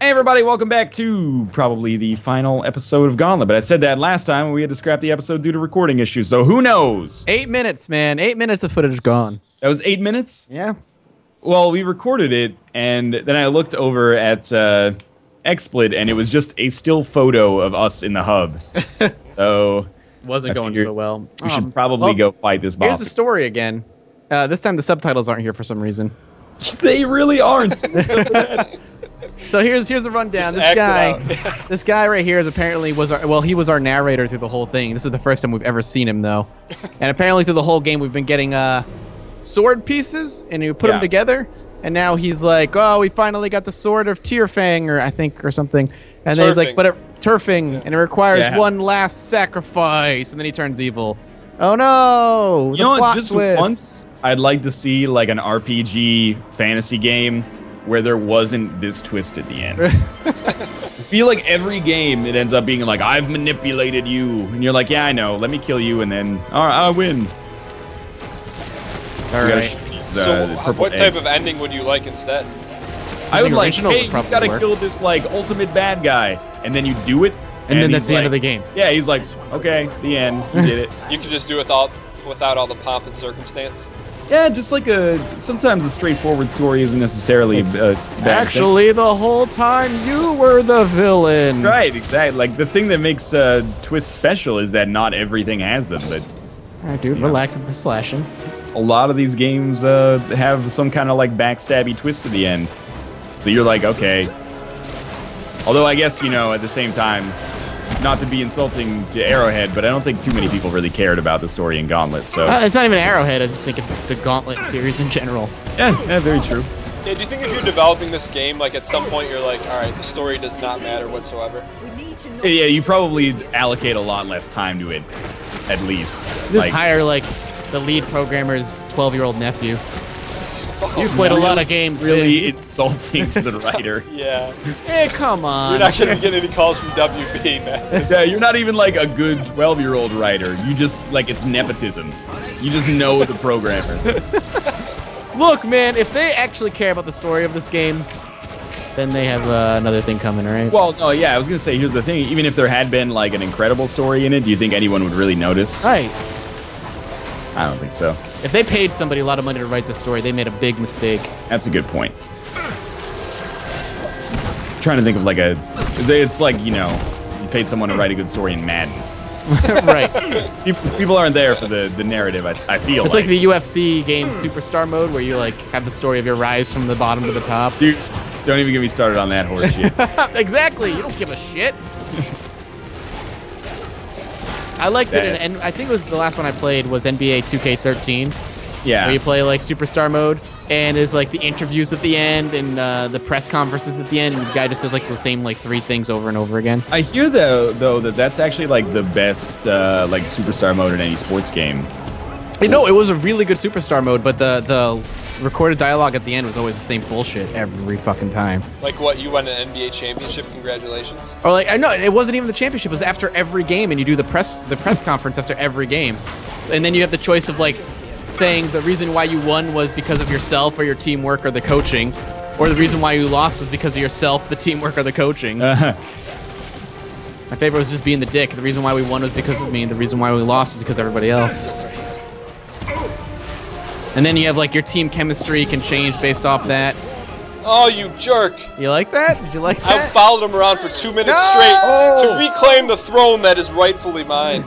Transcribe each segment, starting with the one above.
Hey everybody, welcome back to probably the final episode of Gauntlet. But I said that last time we had to scrap the episode due to recording issues, so who knows? 8 minutes, man. 8 minutes of footage gone. That was 8 minutes? Yeah. Well, we recorded it, and then I looked over at XSplit, and it was just a still photo of us in the hub. So Wasn't going so well. We should probably go fight this boss. Here's the story again. This time the subtitles aren't here for some reason. They really aren't. So here's the rundown. This guy right here is apparently he was our narrator through the whole thing. This is the first time we've ever seen him though, and apparently through the whole game we've been getting sword pieces, and we put them together, and now he's like, oh, we finally got the sword of Tearfang, or something, and then he's like, but Turfing, and it requires one last sacrifice, and then he turns evil. Oh no! You know what? Just once, I'd like to see like an RPG fantasy game where there wasn't this twist at the end. I feel like every game it ends up being like, I've manipulated you, and you're like, yeah, I know, let me kill you, and then all right, I win. It's all right. So what type of ending would you like instead? I would like, hey, you gotta kill this like ultimate bad guy, and then you do it, and then that's the end of the game. Yeah, he's like, okay, the end, you did it. You could just do it without all the pomp and circumstance. Yeah, just like sometimes a straightforward story isn't necessarily bad. Actually, the whole time you were the villain. Right, exactly. Like the thing that makes twists special is that not everything has them. But all right, dude, relax at the slashing. A lot of these games have some kind of like backstabby twist at the end. So you're like, okay. Although I guess, at the same time, not to be insulting to Arrowhead, but I don't think too many people really cared about the story in Gauntlet. So it's not even Arrowhead. I just think it's the Gauntlet series in general. Yeah, very true. Yeah, do you think if you're developing this game, like at some point you're like, all right, the story does not matter whatsoever? Yeah, you probably allocate a lot less time to it, at least. Just hire like the lead programmer's 12-year-old nephew. You've played a lot of games. Really insulting to the writer. Yeah. Hey, come on. You're not going to get any calls from WB, man. Yeah, you're not even like a good 12-year-old writer. You just, like, it's nepotism. You just know the programmer. Look, man, if they actually care about the story of this game, then they have another thing coming, right? Well, no, yeah, I was going to say, here's the thing. Even if there had been, like, an incredible story in it, do you think anyone would really notice? Right. I don't think so. If they paid somebody a lot of money to write this story, they made a big mistake. That's a good point. I'm trying to think of like it's like, you paid someone to write a good story in Madden. Right. People aren't there for the narrative, I feel it's like the UFC game Superstar Mode, where you like have the story of your rise from the bottom to the top. Dude, don't even get me started on that horse shit. Exactly. You don't give a shit. I liked it, and I think it was the last one I played was NBA 2K13. Yeah. Where you play like Superstar Mode, and there's like the interviews at the end and the press conferences at the end, and the guy just says like the same like 3 things over and over again. I hear though that that's actually like the best like Superstar Mode in any sports game. You know, it was a really good Superstar Mode, but the recorded dialogue at the end was always the same bullshit every fucking time. Like what, you won an NBA championship, congratulations? Or like, I know, it wasn't even the championship, it was after every game, and you do the press conference after every game. And then you have the choice of like saying the reason why you won was because of yourself or your teamwork or the coaching, or the reason why you lost was because of yourself, the teamwork, or the coaching. My favorite was just being the dick. The reason why we won was because of me, and the reason why we lost was because of everybody else. And then you have like your team chemistry can change based off that. Oh, you jerk. You like that? Did you like that? I followed him around for 2 minutes straight to reclaim the throne that is rightfully mine.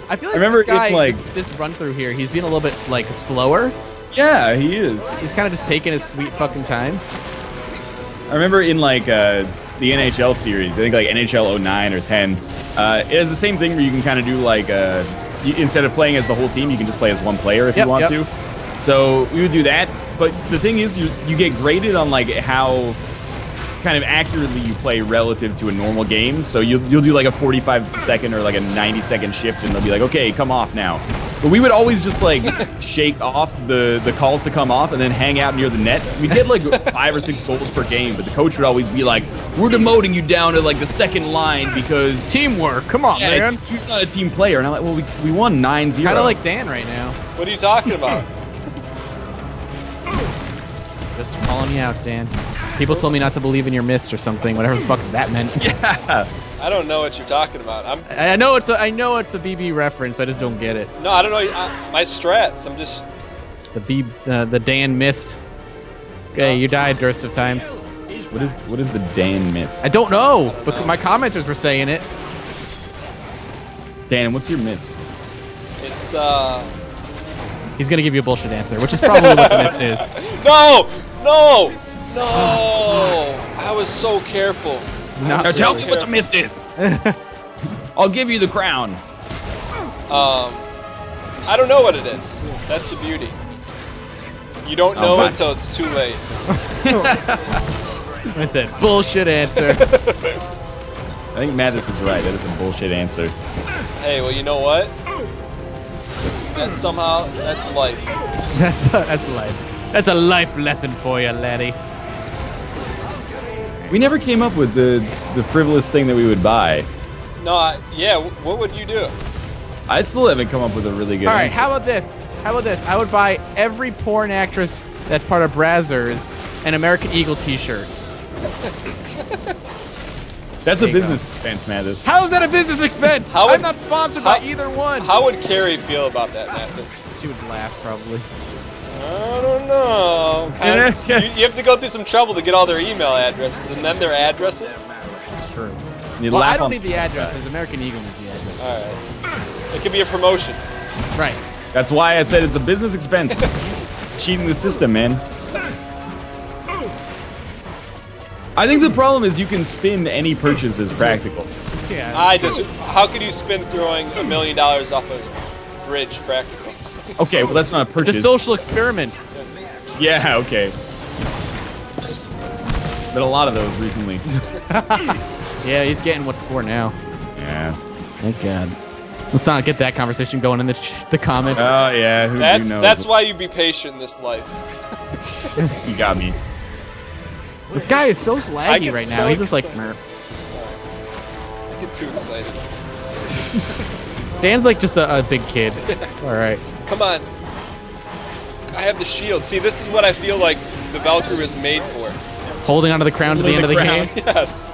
I feel like this guy, this run through here, he's being a little bit like slower. Yeah, he is. He's kind of just taking his sweet fucking time. I remember in like the NHL series, I think like NHL 09 or 10, it has the same thing where you can kind of do like instead of playing as the whole team, you can just play as one player if you want to. So we would do that, but the thing is, you get graded on like how kind of accurately you play relative to a normal game. So you'll do like a 45-second or like a 90-second shift, and they'll be like, okay, come off now. But we would always just like shake off the calls to come off and then hang out near the net. We'd get like 5 or 6 goals per game, but the coach would always be like, we're demoting you down to like the second line because teamwork. Come on, man. You're not a team player. And I'm like, well, we won 9-0. Kind of like Dan right now. What are you talking about? Just calling you out, Dan. People told me not to believe in your mist or something, whatever the fuck that meant. Yeah. I don't know what you're talking about. I know it's a BB reference. I just don't get it. No, I don't know. My strats. I'm just. The Dan mist. Okay, you died, Durst of Times. What is the Dan mist? I don't know, but my commenters were saying it. Dan, what's your mist? It's He's gonna give you a bullshit answer, which is probably what the mist is. No! I was so careful. Now tell me what the mist is. I'll give you the crown. I don't know what it is. That's the beauty. You don't know until it's too late. I said bullshit answer. I think Mathas is right. That is a bullshit answer. Hey, well, you know what? That's life. That's life. That's a life lesson for you, laddie. We never came up with the frivolous thing that we would buy. No, yeah. What would you do? I still haven't come up with a really good. All right, answer. how about this? I would buy every porn actress that's part of Brazzers an American Eagle T-shirt. That's a business expense, Mathas. How is that a business expense? I'm not sponsored by either one. How would Carrie feel about that, Mathas? She would laugh, probably. I don't know. You have to go through some trouble to get all their email addresses and then their addresses. That's true. Well, I don't need the addresses. American Eagle needs the address. All right. It could be a promotion. Right. That's why I said it's a business expense. Cheating the system, man. I think the problem is you can spin any purchase as practical. Yeah. How could you spin throwing $1 million off a bridge practical? Okay, well that's not a purchase. It's a social experiment. Yeah, okay. But a lot of those recently. Yeah, he's getting what's for now. Yeah. Thank God. Let's not get that conversation going in the comments. Oh yeah, who knows? That's why you be patient in this life. You got me. This guy is so laggy right now. He's just like, Sorry. I get too excited. Dan's like just a big kid. It's all right. Come on. I have the shield. See, this is what I feel like the Valkyrie was made for. Holding onto the crown to the end of the game. Yes.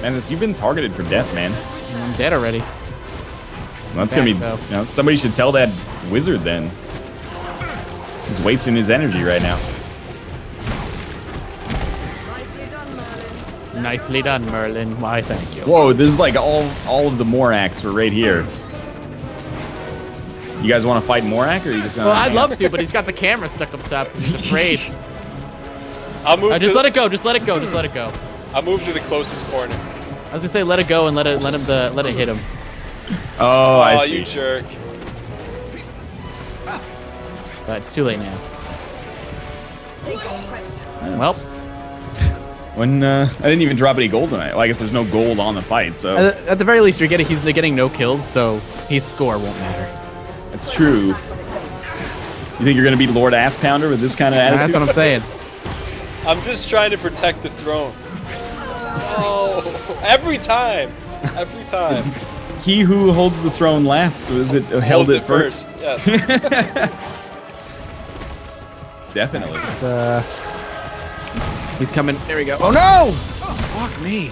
Man, you've been targeted for death, man. I'm dead already. Well, that's gonna be. Somebody should tell that wizard then. He's wasting his energy right now. Nicely done, Merlin. Why, thank you. Whoa, this is like all of the Morax are right here. You guys want to fight Morak, or are you just gonna? Well, I'd love to, but he's got the camera stuck up top. He's afraid. I'll move. Just let it go. Just let it go. Just let it go. I'll move to the closest corner. I was gonna say let it go and let it hit him. Oh, I see. You jerk. But it's too late now. Well, when I didn't even drop any gold tonight. Well, I guess there's no gold on the fight, so at the very least, he's getting no kills, so his score won't matter. That's true. You think you're gonna beat Lord Ass Pounder with this kind of attitude? That's what I'm saying. I'm just trying to protect the throne. Oh, every time. Every time. He who holds the throne last held it first. Yes. Definitely. He's coming. There we go. Oh no! Oh, fuck me.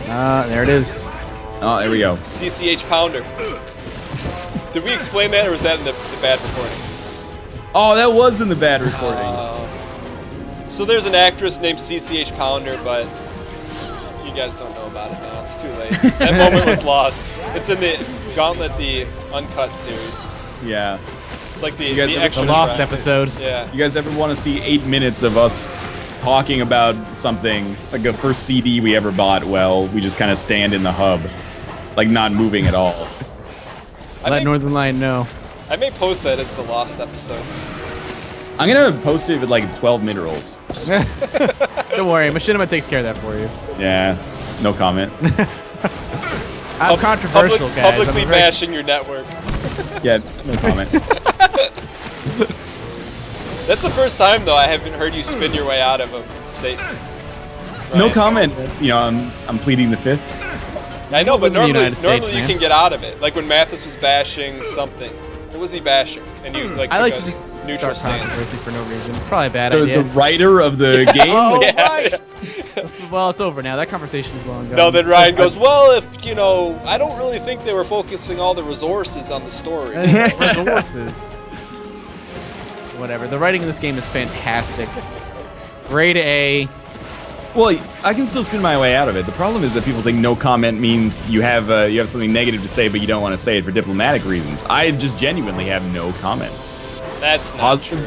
There it is. Oh, there we go. CCH Pounder. Did we explain that, or was that in the bad recording? Oh, that was in the bad recording. So there's an actress named CCH Pounder, but you guys don't know about it now. It's too late. That moment was lost. It's in the Gauntlet, the uncut series. Yeah. It's like the extra lost episodes. Yeah. You guys ever want to see 8 minutes of us talking about something, like the first CD we ever bought? Well, we just kind of stand in the hub, like not moving at all. Let Northernlion know. I may post that as the lost episode. I'm gonna post it with like 12 mid-rolls. Don't worry, Machinima takes care of that for you. Yeah, no comment. I'm controversial, guys. Publicly bashing your network. Yeah, no comment. That's the first time, though, I haven't heard you spin your way out of a statement. Right? No comment. You know, I'm pleading the fifth. I know, but normally States, you can get out of it. Like when Mathas was bashing something. What was he bashing? And you like. I like to just neutral stance. Controversy for no reason. It's probably a bad The idea. writer of the game. Oh, Yeah. right. Well, it's over now. That conversation is long gone. No, then Ryan goes, well, if, you know, I don't really think they were focusing all the resources on the story. Resources. Whatever. The writing in this game is fantastic. Grade A. Well, I can still spin my way out of it. The problem is that people think no comment means you have something negative to say, but you don't want to say it for diplomatic reasons. I just genuinely have no comment. That's not true.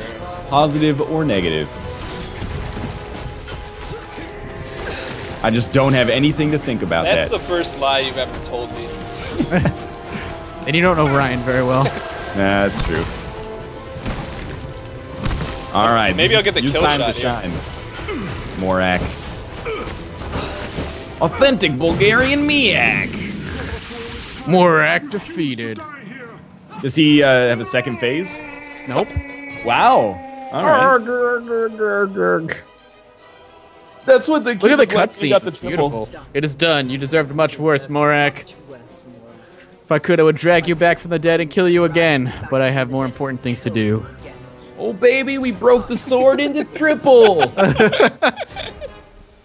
Positive or negative. I just don't have anything to think about That's that. the first lie you've ever told me. And you don't know Ryan very well. Nah, that's true. All right. Maybe I'll get the your kill time shot to here. shine. Morak. Authentic Bulgarian Miak. Morak defeated. Does he have a second phase? Nope. Wow. All right. That's what the Look at the got cutscene. the It's triple. beautiful. It is done. You deserved much worse, Morak. If I could, I would drag you back from the dead and kill you again. But I have more important things to do. Oh, baby, we broke the sword into triple.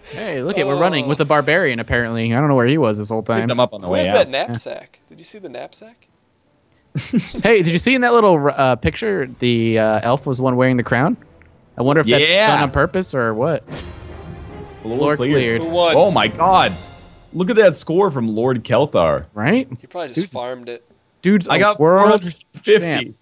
Hey, look it, we're running with the barbarian, apparently. I don't know where he was this whole time. Picked him up on the Who way is out. that knapsack? Did you see the knapsack? Hey, did you see in that little picture, the elf was the one wearing the crown? I wonder if that's Yeah. done on purpose or what. Floor cleared. Who won? Oh my God! Look at that score from Lord Kelthar. Right? He probably just farmed it. Dude's I a got world 450. champ.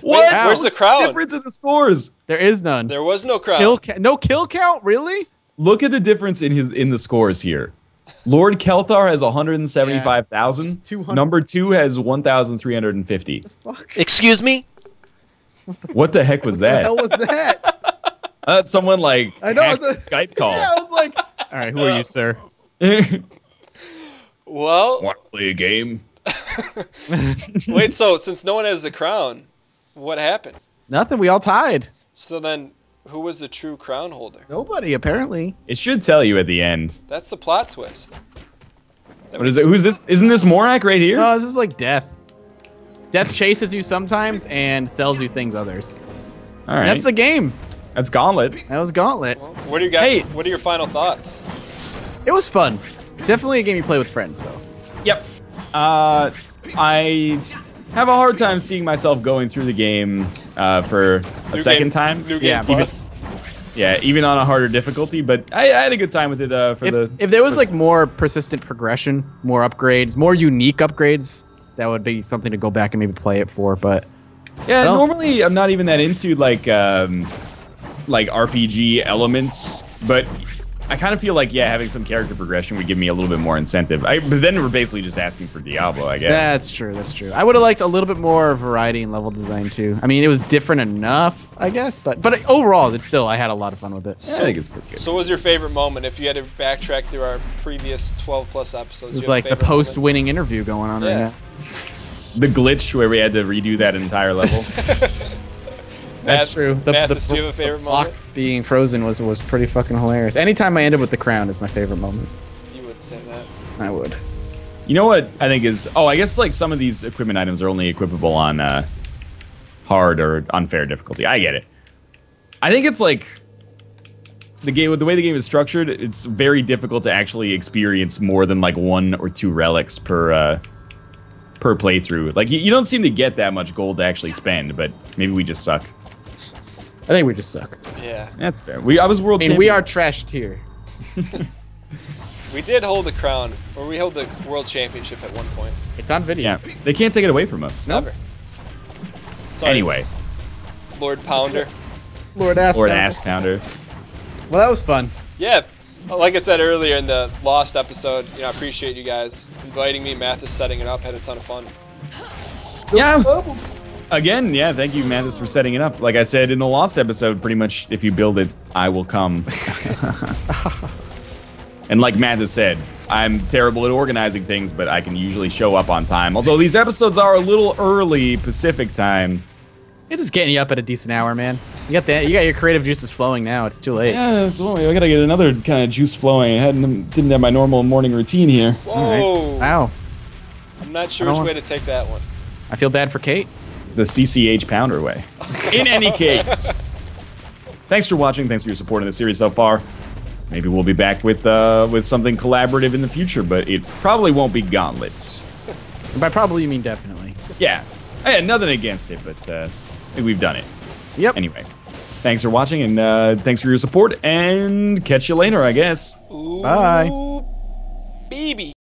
What? Wait, where's the crown? Difference in the scores. There is none. There was no crown. No kill count? Really? Look at the difference in the scores here. Lord Kelthar has 175,000. 200. Number 2 has 1,350. Excuse me? What the heck was What the that? hell was that? That's someone like I know, hacked the- the Skype call. Yeah, I was like, All right, who are you, sir? Well, Want to play a game? wait, so since no one has the crown, what happened? Nothing. We all tied. So then, who was the true crown holder? Nobody, apparently. It should tell you at the end. That's the plot twist. What is it? Who's this? Isn't this Morak right here? No, this is like death. Death chases you sometimes and sells you things others. All right. That's the game. That's Gauntlet. That was Gauntlet. What do you got? Hey. What are your final thoughts? It was fun. Definitely a game you play with friends, though. Yep. I have a hard time seeing myself going through the game for a second time. New game Yeah, plus. Even on a harder difficulty, but I had a good time with it If there was like more persistent progression, more upgrades, more unique upgrades, that would be something to go back and maybe play it for. But Yeah, Well- normally I'm not even that into like RPG elements, but I kind of feel like having some character progression would give me a little bit more incentive. But then we're basically just asking for Diablo, I guess. that's true. That's true. I would have liked a little bit more variety in level design too. I mean, it was different enough, I guess, but overall, it's still I had a lot of fun with it. I think it's pretty good. So what was your favorite moment? If you had to backtrack through our previous 12 plus episodes, It's do you have like a the favorite moment? post-winning interview going on right Yeah. now. The glitch where we had to redo that entire level. That's true. Mathas, do you have a favorite block moment? being frozen was pretty fucking hilarious. Anytime I ended with the crown is my favorite moment. You would say that. I would. You know what I think is? Oh, I guess like some of these equipment items are only equipable on hard or unfair difficulty. I get it. I think it's like the way the game is structured. It's very difficult to actually experience more than like 1 or 2 relics per playthrough. Like you don't seem to get that much gold to actually spend, but maybe we just suck. I think we just suck. Yeah. That's fair. I was world I mean, champion. we are trashed here. We did hold the crown, or we held the world championship at one point. It's on video. Yeah, they can't take it away from us. Never. Sorry, Anyway, Lord Pounder. Lord Ass. Lord Ass Pounder. Well, that was fun. Yeah, like I said earlier in the Lost episode, I appreciate you guys inviting me. Mathas setting it up, had a ton of fun. Yeah. Again, thank you, Mathas, for setting it up. Like I said in the Lost episode, pretty much, if you build it, I will come. And like Mathas said, I'm terrible at organizing things, but I can usually show up on time. Although these episodes are a little early Pacific time. It is getting you up at a decent hour, man. You got that. You got your creative juices flowing now. It's too late. Yeah, I gotta get another kind of juice flowing. Didn't have my normal morning routine here. Whoa! Wow. I'm not sure I which don't way to take that one. I feel bad for Kate. It's the CCH Pounder way. In any case, thanks for watching. Thanks for your support in the series so far. Maybe we'll be back with something collaborative in the future, but it probably won't be Gauntlets. And by probably, you mean definitely. Yeah. I had nothing against it, but I think we've done it. Yep. Anyway, thanks for watching, and thanks for your support, and catch you later, I guess. Bye. Baby.